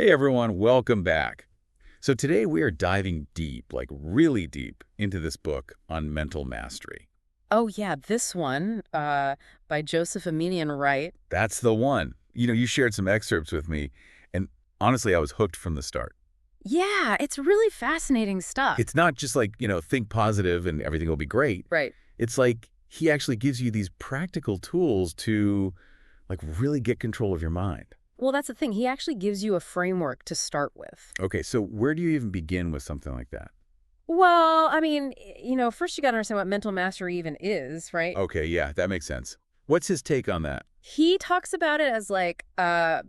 Hey everyone, welcome back. So today we are diving deep, like really deep, into this book on mental mastery. Oh, yeah, this one by Joseph Emilian Wright. That's the one. You shared some excerpts with me, and honestly, I was hooked from the start. Yeah, it's really fascinating stuff. It's not just like, think positive and everything will be great. Right. It's like he actually gives you these practical tools to like really get control of your mind. Well, that's the thing. He actually gives you a framework to start with. Okay, so where do you even begin with something like that? Well, I mean, first you got to understand what mental mastery even is, right? Okay, yeah, that makes sense. What's his take on that? He talks about it as like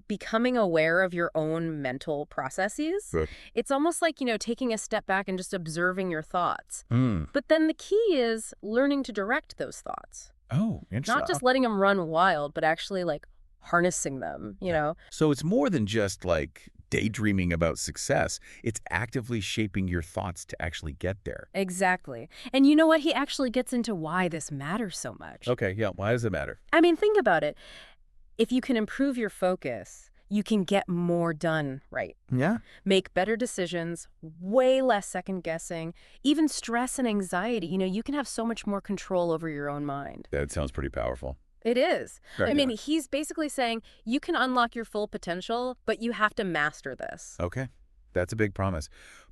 becoming aware of your own mental processes. Good. It's almost like, taking a step back and just observing your thoughts. Hmm. But then the key is learning to direct those thoughts. Oh, Not interesting. just letting them run wild, but actually like harnessing them. So it's more than just like daydreaming about success. It's actively shaping your thoughts to actually get there. Exactly. And you know what? He actually gets into why this matters so much. Okay, yeah. Why does it matter? I mean, think about it. If you can improve your focus, you can get more done right. Yeah. Make better decisions, way less second guessing, even stress and anxiety. You can have so much more control over your own mind. That sounds pretty powerful. It is. Right. I mean, he's basically saying you can unlock your full potential, but you have to master this. Okay. That's a big promise.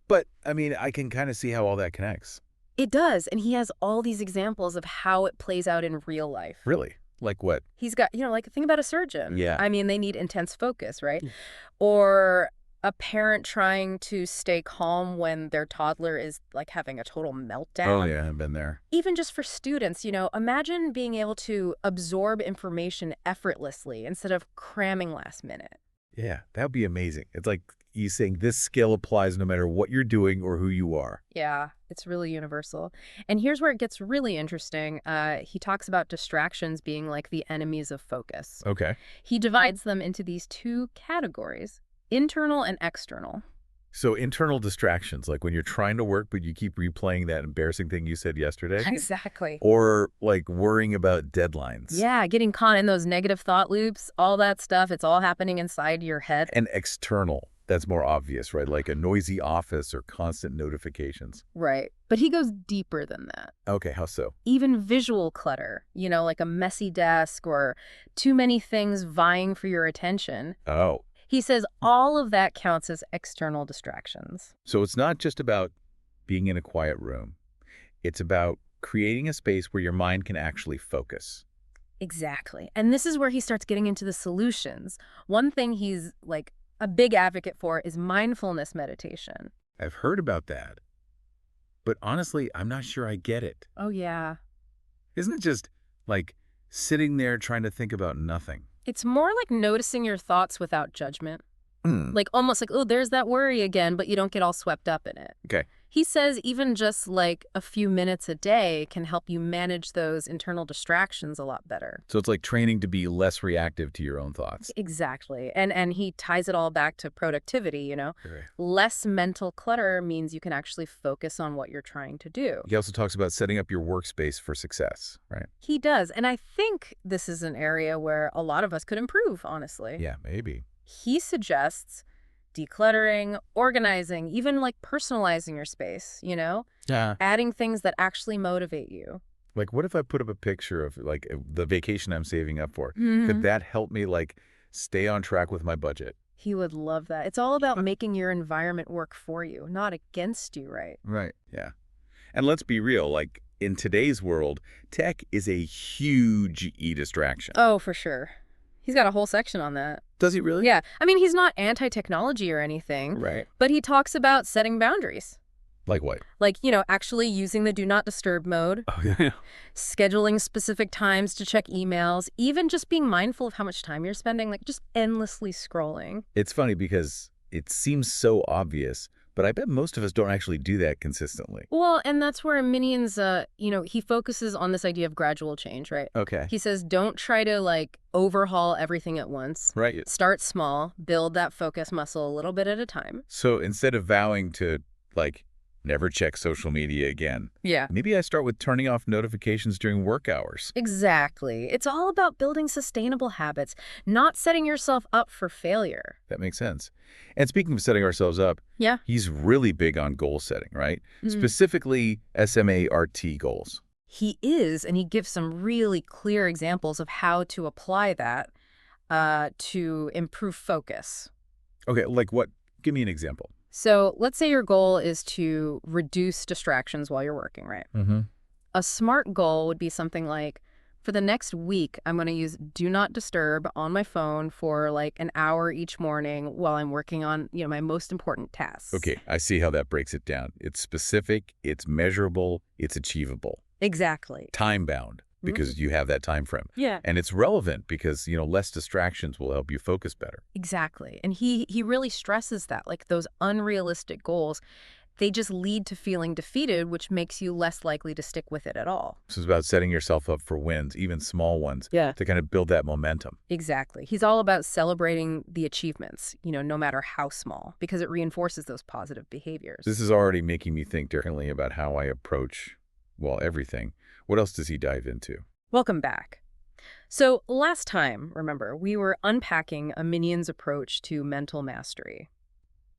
But, I mean, I can kind of see how all that connects. It does. And he has all these examples of how it plays out in real life. Really? Like what? He's got, like think about a surgeon. Yeah. I mean, they need intense focus, right? Or a parent trying to stay calm when their toddler is like having a total meltdown. Oh, yeah. I've been there. Even just for students, imagine being able to absorb information effortlessly instead of cramming last minute. Yeah. That would be amazing. It's like he's saying this skill applies no matter what you're doing or who you are. Yeah, it's really universal. And here's where it gets really interesting. He talks about distractions being like the enemies of focus. Okay. He divides them into these two categories. Internal and external. So internal distractions, like when you're trying to work, but you keep replaying that embarrassing thing you said yesterday. Exactly. Or like worrying about deadlines. Yeah, getting caught in those negative thought loops, all that stuff, it's all happening inside your head. And external, that's more obvious, right? Like a noisy office or constant notifications. Right. But he goes deeper than that. Okay, how so? Even visual clutter, like a messy desk or too many things vying for your attention. Oh, He says all of that counts as external distractions. so it's not just about being in a quiet room. It's about creating a space where your mind can actually focus. Exactly. And this is where he starts getting into the solutions. One thing he's like a big advocate for is mindfulness meditation. I've heard about that, but honestly, I'm not sure I get it. Oh, yeah. Isn't it just like sitting there trying to think about nothing? It's more like noticing your thoughts without judgment. Hmm. Like almost like, oh, there's that worry again, but you don't get all swept up in it. Okay. He says even just like a few minutes a day can help you manage those internal distractions a lot better. So it's like training to be less reactive to your own thoughts. Exactly. And he ties it all back to productivity. Right. Less mental clutter means you can actually focus on what you're trying to do. He also talks about setting up your workspace for success, right? He does. And I think this is an area where a lot of us could improve, honestly. Yeah, maybe. He suggests decluttering, organizing, even like personalizing your space, Yeah. adding things that actually motivate you. Like, what if I put up a picture of like the vacation I'm saving up for? Mhm. Could that help me like stay on track with my budget? He would love that. It's all about making your environment work for you, not against you, right? Right. Yeah. And let's be real, like in today's world, tech is a huge e-distraction. Oh, for sure. He's got a whole section on that. Does he really? Yeah. I mean, he's not anti-technology or anything, Right. but he talks about setting boundaries. Like what? Like, actually using the do not disturb mode, Oh, yeah. scheduling specific times to check emails, even just being mindful of how much time you're spending, like just endlessly scrolling. It's funny because it seems so obvious, but I bet most of us don't actually do that consistently. Well, and that's where Minions, he focuses on this idea of gradual change, right? Okay. He says, don't try to like overhaul everything at once. Right. Start small, build that focus muscle a little bit at a time. So instead of vowing to like Never check social media again. Yeah. Maybe I start with turning off notifications during work hours. Exactly. It's all about building sustainable habits, not setting yourself up for failure. That makes sense. And speaking of setting ourselves up, Yeah. he's really big on goal setting, right? Specifically, SMART goals. He is, and he gives some really clear examples of how to apply that to improve focus. Okay, like what? Give me an example. So let's say your goal is to reduce distractions while you're working, right? Mm-hmm. A smart goal would be something like, for the next week, I'm going to use Do Not Disturb on my phone for like an hour each morning while I'm working on, my most important tasks. Okay, I see how that breaks it down. It's specific, it's measurable, it's achievable. Exactly. Time-bound, because you have that time frame. Yeah. And it's relevant because, less distractions will help you focus better. Exactly. And he really stresses that, like those unrealistic goals, they just lead to feeling defeated, which makes you less likely to stick with it at all. This is about setting yourself up for wins, even small ones, Yeah. to kind of build that momentum. Exactly. He's all about celebrating the achievements, no matter how small, because it reinforces those positive behaviors. This is already making me think differently about how I approach, everything. What else does he dive into? Welcome back. So last time, remember, we were unpacking a minion's approach to mental mastery.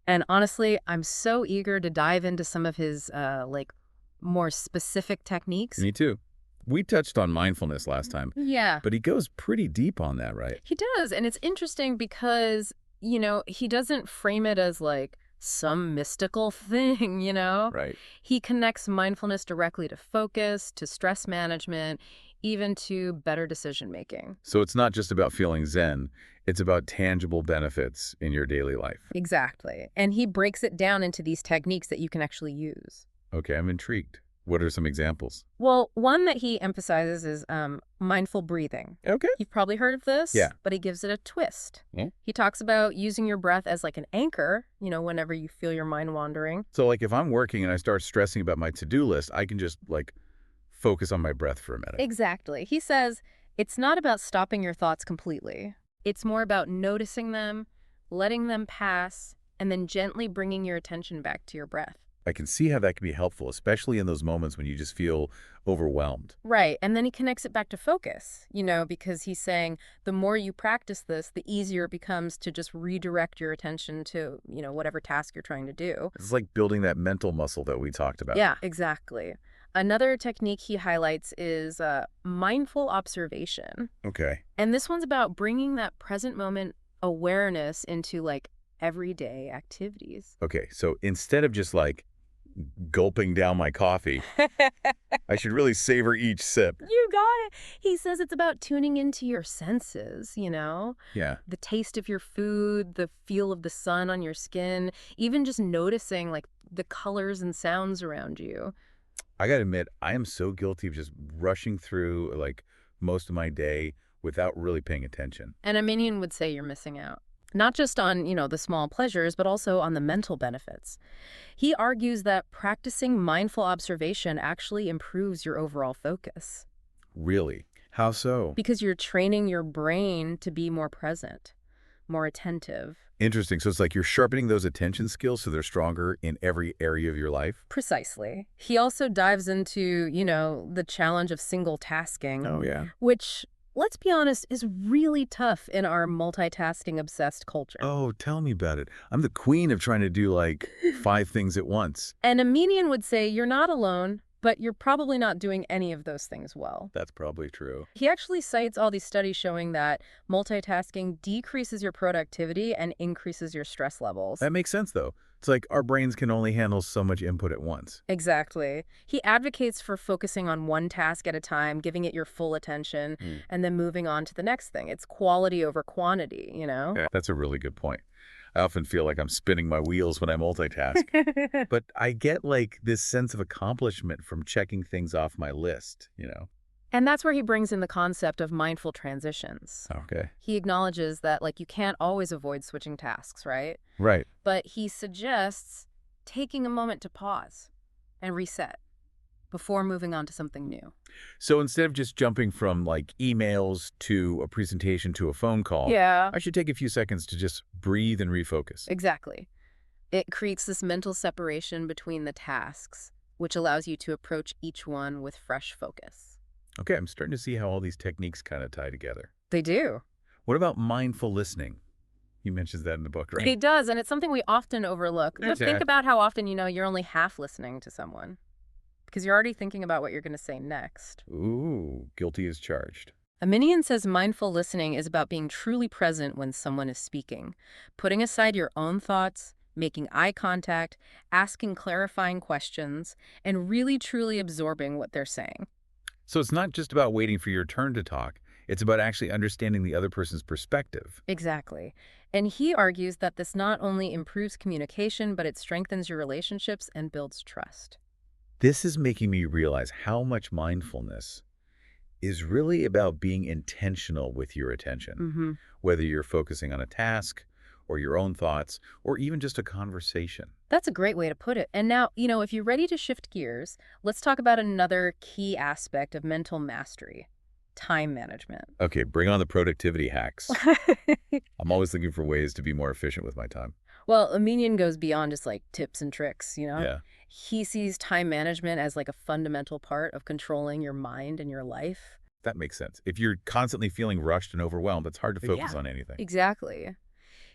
And honestly, I'm so eager to dive into some of his, more specific techniques. Me too. We touched on mindfulness last time, Yeah. but he goes pretty deep on that, right? He does, and it's interesting because, he doesn't frame it as like some mystical thing. Right. He connects mindfulness directly to focus, to stress management, even to better decision making. So it's not just about feeling zen, it's about tangible benefits in your daily life. Exactly. And he breaks it down into these techniques that you can actually use. Okay, I'm intrigued. What are some examples? Well, one that he emphasizes is mindful breathing. Okay. You've probably heard of this, Yeah. but he gives it a twist. Yeah. He talks about using your breath as like an anchor, whenever you feel your mind wandering. So like if I'm working and I start stressing about my to-do list, I can just focus on my breath for a minute. Exactly. He says it's not about stopping your thoughts completely. It's more about noticing them, letting them pass, and then gently bringing your attention back to your breath. I can see how that can be helpful, especially in those moments when you just feel overwhelmed. Right. And then he connects it back to focus, because he's saying the more you practice this, the easier it becomes to just redirect your attention to, whatever task you're trying to do. It's like building that mental muscle that we talked about. Yeah, exactly. Another technique he highlights is mindful observation. Okay. And this one's about bringing that present moment awareness into like everyday activities. Okay, so instead of just gulping down my coffee, I should really savor each sip. You got it. He says it's about tuning into your senses, Yeah. the taste of your food, the feel of the sun on your skin, even just noticing like the colors and sounds around you. I gotta admit, I am so guilty of just rushing through most of my day without really paying attention. And a minion would say you're missing out. Not just on, the small pleasures, but also on the mental benefits. He argues that practicing mindful observation actually improves your overall focus. Really? How so? Because you're training your brain to be more present, more attentive. Interesting. So it's like you're sharpening those attention skills so they're stronger in every area of your life? Precisely. He also dives into, the challenge of single tasking. Oh, yeah. Which, let's be honest, is really tough in our multitasking-obsessed culture. Oh, tell me about it. I'm the queen of trying to do 5 things at once. And a minion would say you're not alone, but you're probably not doing any of those things well. That's probably true. He actually cites all these studies showing that multitasking decreases your productivity and increases your stress levels. That makes sense, though. It's like our brains can only handle so much input at once. Exactly. He advocates for focusing on one task at a time, giving it your full attention, and then moving on to the next thing. It's quality over quantity, Yeah, that's a really good point. I often feel like I'm spinning my wheels when I multitask. But I get this sense of accomplishment from checking things off my list. And that's where he brings in the concept of mindful transitions. Okay. He acknowledges that you can't always avoid switching tasks, right? Right. But he suggests taking a moment to pause and reset before moving on to something new. So instead of just jumping from emails to a presentation to a phone call, Yeah. I should take a few seconds to just breathe and refocus. Exactly. It creates this mental separation between the tasks, which allows you to approach each one with fresh focus. Okay, I'm starting to see how all these techniques kind of tie together. They do. What about mindful listening? He mentions that in the book, right? He does, and it's something we often overlook. Just think Exactly. about how often, you're only half listening to someone because you're already thinking about what you're going to say next. Ooh, guilty as charged. Aminian says mindful listening is about being truly present when someone is speaking, putting aside your own thoughts, making eye contact, asking clarifying questions, and really truly absorbing what they're saying. So it's not just about waiting for your turn to talk. It's about actually understanding the other person's perspective. Exactly. And he argues that this not only improves communication, but it strengthens your relationships and builds trust. This is making me realize how much mindfulness is really about being intentional with your attention, Mm-hmm. whether you're focusing on a task or your own thoughts or even just a conversation. That's a great way to put it. And now, if you're ready to shift gears, let's talk about another key aspect of mental mastery: time management. Okay, bring on the productivity hacks. I'm always looking for ways to be more efficient with my time. Well, Aminian goes beyond just like tips and tricks. Yeah, He sees time management as like a fundamental part of controlling your mind and your life. that makes sense. If you're constantly feeling rushed and overwhelmed, it's hard to focus Yeah, on anything. exactly.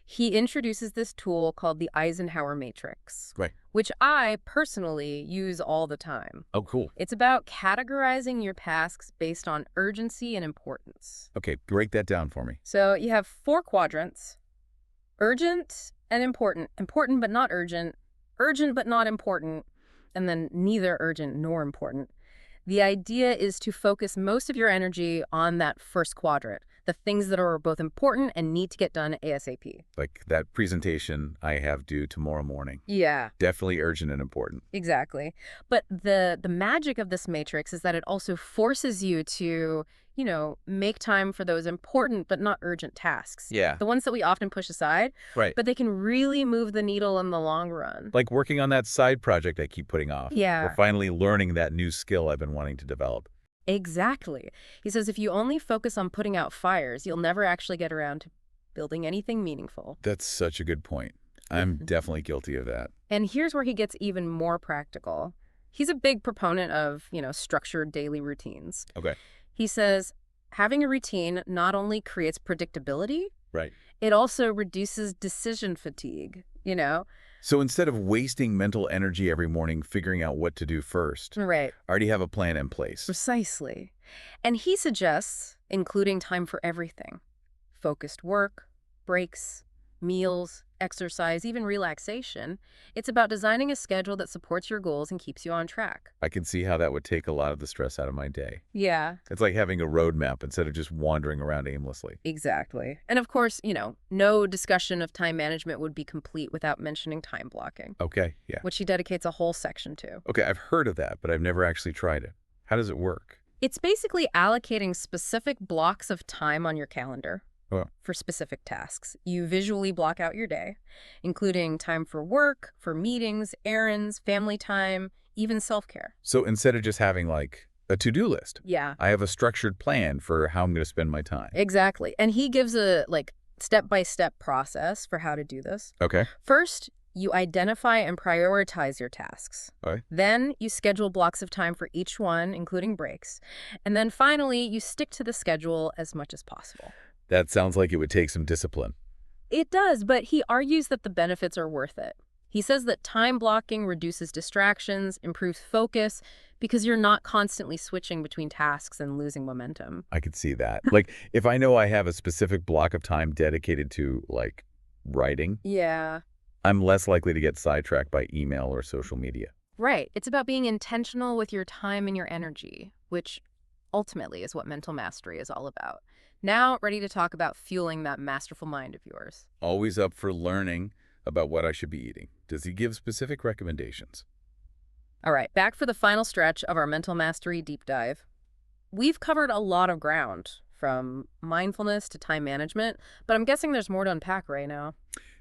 He introduces this tool called the Eisenhower Matrix, Right. which I personally use all the time. Oh, cool. It's about categorizing your tasks based on urgency and importance. Okay, break that down for me. So you have 4 quadrants: urgent and important, important but not urgent, urgent but not important, and then neither urgent nor important. The idea is to focus most of your energy on that first quadrant, the things that are both important and need to get done ASAP. Like that presentation I have due tomorrow morning. Yeah, Definitely urgent and important. exactly. But the magic of this matrix is that it also forces you to, make time for those important but not urgent tasks. Yeah. The ones that we often push aside, Right. but they can really move the needle in the long run. Like working on that side project I keep putting off. Yeah. Or finally learning that new skill I've been wanting to develop. Exactly. He says if you only focus on putting out fires, you'll never actually get around to building anything meaningful. That's such a good point. I'm definitely guilty of that. And here's where he gets even more practical. He's a big proponent of, structured daily routines. Okay. He says having a routine not only creates predictability, Right. it also reduces decision fatigue. So instead of wasting mental energy every morning figuring out what to do first, Right. I already have a plan in place. Precisely. And he suggests including time for everything: focused work, breaks, meals, exercise, even relaxation. It's about designing a schedule that supports your goals and keeps you on track. I can see how that would take a lot of the stress out of my day. Yeah, It's like having a roadmap instead of just wandering around aimlessly. exactly. And of course, no discussion of time management would be complete without mentioning time blocking, Okay, yeah. which he dedicates a whole section to. Okay, I've heard of that, but I've never actually tried it. How does it work? It's basically allocating specific blocks of time on your calendar Oh, for specific tasks. You visually block out your day, including time for work, for meetings, errands, family time, even self-care. so instead of just having like a to-do list, Yeah, I have a structured plan for how I'm going to spend my time. exactly. And he gives a step-by-step process for how to do this. Okay. First, you identify and prioritize your tasks. Okay. Then you schedule blocks of time for each one, including breaks. And then finally, you stick to the schedule as much as possible. That sounds like it would take some discipline. It does, but he argues that the benefits are worth it. He says that time blocking reduces distractions, improves focus, because you're not constantly switching between tasks and losing momentum. I could see that. Like, if I know I have a specific block of time dedicated to, like, writing, Yeah. I'm less likely to get sidetracked by email or social media. Right. It's about being intentional with your time and your energy, which ultimately is what mental mastery is all about. Now, ready to talk about fueling that masterful mind of yours. Always up for learning about what I should be eating. Does he give specific recommendations? All right, back for the final stretch of our mental mastery deep dive. We've covered a lot of ground, from mindfulness to time management, but I'm guessing there's more to unpack right now.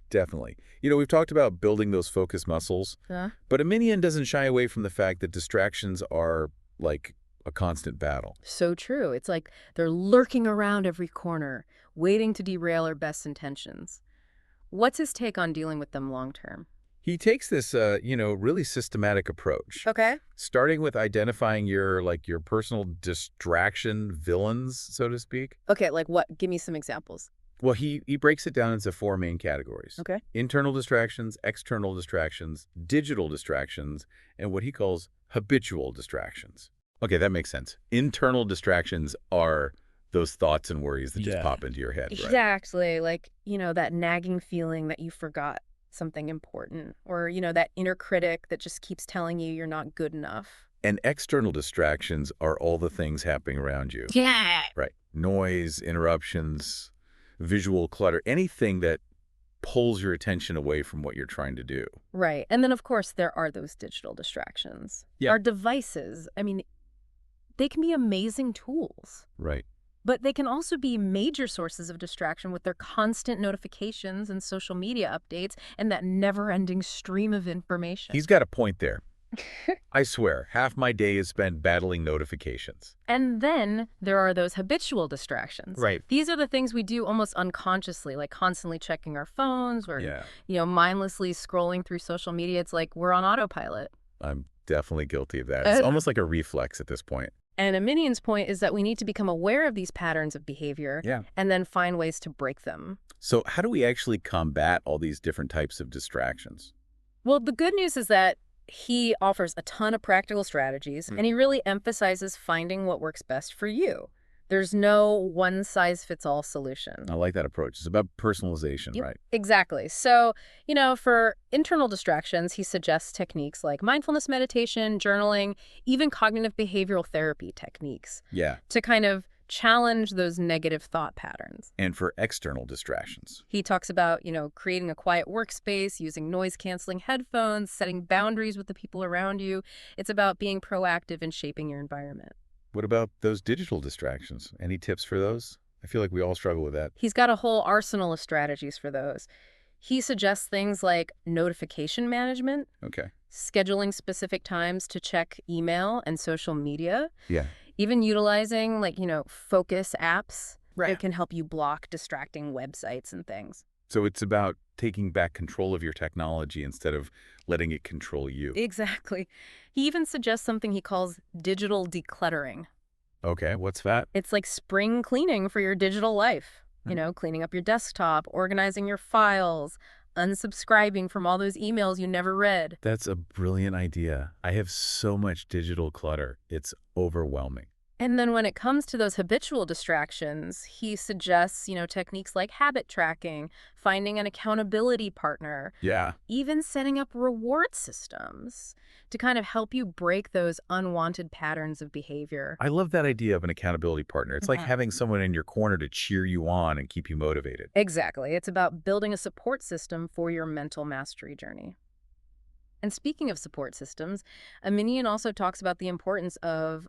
Definitely. We've talked about building those focus muscles, Yeah. but Arminian doesn't shy away from the fact that distractions are, like, a constant battle. So true. It's like they're lurking around every corner, waiting to derail our best intentions. What's his take on dealing with them long term? He takes this, really systematic approach, Okay. starting with identifying your personal distraction villains, so to speak. Okay, like what? Give me some examples. Well, he breaks it down into four main categories: Okay. internal distractions, external distractions, digital distractions, and what he calls habitual distractions. Okay, that makes sense. Internal distractions are those thoughts and worries that just Yeah. pop into your head, right? Exactly. Like, that nagging feeling that you forgot something important, or, that inner critic that just keeps telling you you're not good enough. And external distractions are all the things happening around you. Yeah. Right. Noise, interruptions, visual clutter, anything that pulls your attention away from what you're trying to do. Right. And then, of course, there are those digital distractions. Yeah. Our devices, I mean, they can be amazing tools, Right. but they can also be major sources of distraction with their constant notifications and social media updates and that never-ending stream of information. He's got a point there. I swear, half my day is spent battling notifications. And then there are those habitual distractions. Right. These are the things we do almost unconsciously, like constantly checking our phones or, Yeah. Mindlessly scrolling through social media. It's like we're on autopilot. I'm definitely guilty of that. It's almost like a reflex at this point. And Aminian's point is that we need to become aware of these patterns of behavior Yeah. and then find ways to break them. So how do we actually combat all these different types of distractions? Well, the good news is that he offers a ton of practical strategies, and he really emphasizes finding what works best for you. There's no one-size-fits-all solution. I like that approach. It's about personalization, Yep. right? Exactly. So, for internal distractions, he suggests techniques like mindfulness meditation, journaling, even cognitive behavioral therapy techniques Yeah. to kind of challenge those negative thought patterns. And for external distractions. He talks about, creating a quiet workspace, using noise-canceling headphones, setting boundaries with the people around you. It's about being proactive and shaping your environment. What about those digital distractions? Any tips for those? I feel like we all struggle with that. He's got a whole arsenal of strategies for those. He suggests things like notification management, Okay. scheduling specific times to check email and social media, Yeah. even utilizing focus apps Right. that can help you block distracting websites and things. So it's about taking back control of your technology instead of letting it control you. Exactly. He even suggests something he calls digital decluttering. Okay, what's that? It's like spring cleaning for your digital life. Cleaning up your desktop, organizing your files, unsubscribing from all those emails you never read. That's a brilliant idea. I have so much digital clutter. It's overwhelming. And then when it comes to those habitual distractions, he suggests, techniques like habit tracking, finding an accountability partner, Yeah. even setting up reward systems to kind of help you break those unwanted patterns of behavior. I love that idea of an accountability partner. It's like having someone in your corner to cheer you on and keep you motivated. Exactly. It's about building a support system for your mental mastery journey. And speaking of support systems, Aminian also talks about the importance of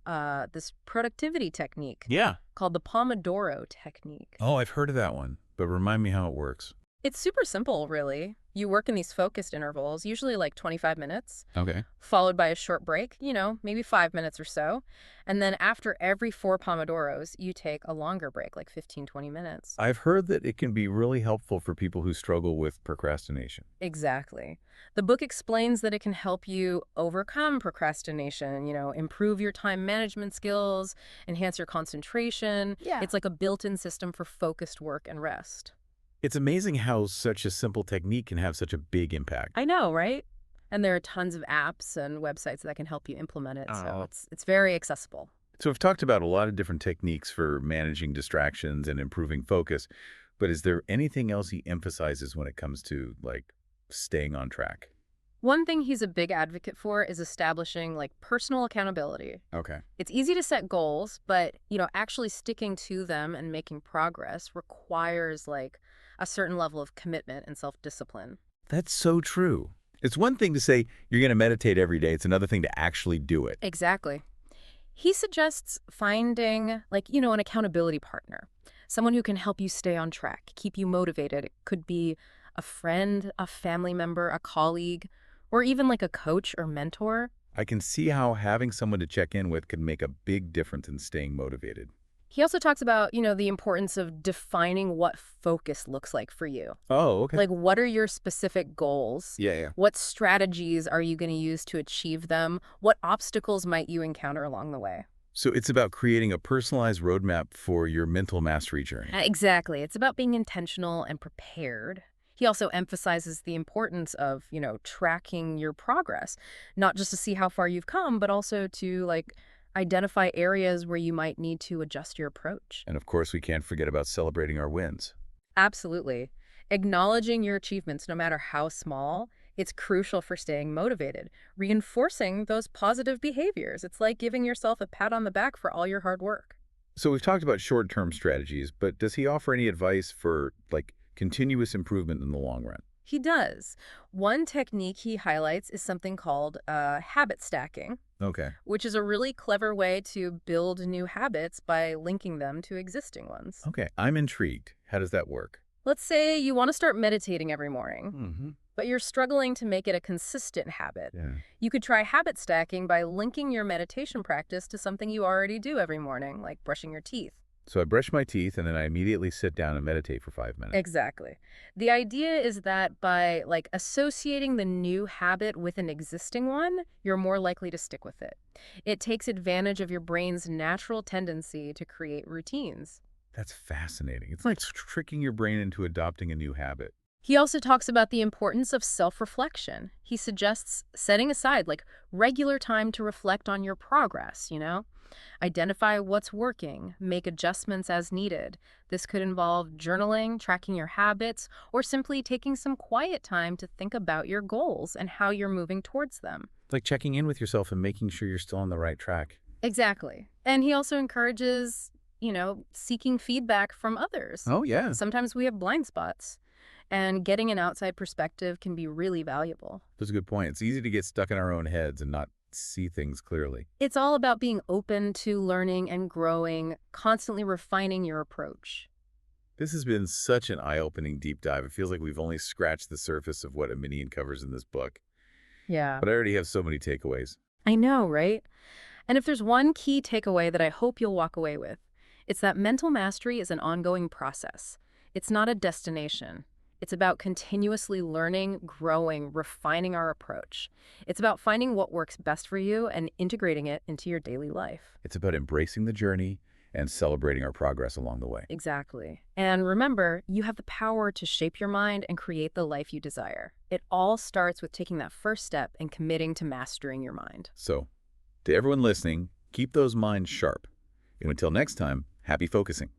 this productivity technique Yeah. called the Pomodoro technique. Oh, I've heard of that one, but remind me how it works. It's super simple, really. You work in these focused intervals, usually like 25 minutes, Okay. followed by a short break, maybe 5 minutes or so. And then after every 4 Pomodoros, you take a longer break, like 15, 20 minutes. I've heard that it can be really helpful for people who struggle with procrastination. Exactly. The book explains that it can help you overcome procrastination, improve your time management skills, enhance your concentration. Yeah. It's like a built-in system for focused work and rest. It's amazing how such a simple technique can have such a big impact. I know, right? And there are tons of apps and websites that can help you implement it, so Oh. it's very accessible. So we've talked about a lot of different techniques for managing distractions and improving focus, but is there anything else he emphasizes when it comes to, staying on track? One thing he's a big advocate for is establishing personal accountability. Okay. It's easy to set goals, but actually sticking to them and making progress requires a certain level of commitment and self-discipline. That's so true. It's one thing to say you're going to meditate every day. It's another thing to actually do it. Exactly. He suggests finding an accountability partner, someone who can help you stay on track, keep you motivated. It could be a friend, a family member, a colleague, or even a coach or mentor. I can see how having someone to check in with could make a big difference in staying motivated. He also talks about, the importance of defining what focus looks like for you. Oh, okay. Like, what are your specific goals? Yeah, yeah. What strategies are you going to use to achieve them? What obstacles might you encounter along the way? So it's about creating a personalized roadmap for your mental mastery journey. Exactly. It's about being intentional and prepared. He also emphasizes the importance of, tracking your progress, not just to see how far you've come, but also to identify areas where you might need to adjust your approach. And of course, we can't forget about celebrating our wins. Absolutely. Acknowledging your achievements, no matter how small, it's crucial for staying motivated, reinforcing those positive behaviors. It's like giving yourself a pat on the back for all your hard work. So we've talked about short-term strategies, but does he offer any advice for, like, continuous improvement in the long run? He does. One technique he highlights is something called habit stacking, Okay. which is a really clever way to build new habits by linking them to existing ones. Okay, I'm intrigued. How does that work? Let's say you want to start meditating every morning, Mm-hmm. but you're struggling to make it a consistent habit. Yeah. You could try habit stacking by linking your meditation practice to something you already do every morning, like brushing your teeth. So I brush my teeth and then I immediately sit down and meditate for 5 minutes. Exactly. The idea is that by associating the new habit with an existing one, you're more likely to stick with it. It takes advantage of your brain's natural tendency to create routines. That's fascinating. It's like tricking your brain into adopting a new habit. He also talks about the importance of self-reflection. He suggests setting aside regular time to reflect on your progress. Identify what's working, make adjustments as needed. This could involve journaling, tracking your habits, or simply taking some quiet time to think about your goals and how you're moving towards them. It's like checking in with yourself and making sure you're still on the right track. Exactly. And he also encourages, seeking feedback from others. Oh, yeah. Sometimes we have blind spots, and getting an outside perspective can be really valuable. That's a good point. It's easy to get stuck in our own heads and not see things clearly. It's all about being open to learning and growing, constantly refining your approach. This has been such an eye-opening deep dive. It feels like we've only scratched the surface of what Aminian covers in this book. Yeah. But I already have so many takeaways. I know, right? And if there's one key takeaway that I hope you'll walk away with, it's that mental mastery is an ongoing process. It's not a destination. It's about continuously learning, growing, refining our approach. It's about finding what works best for you and integrating it into your daily life. It's about embracing the journey and celebrating our progress along the way. Exactly. And remember, you have the power to shape your mind and create the life you desire. It all starts with taking that first step and committing to mastering your mind. So, to everyone listening, keep those minds sharp. And until next time, happy focusing.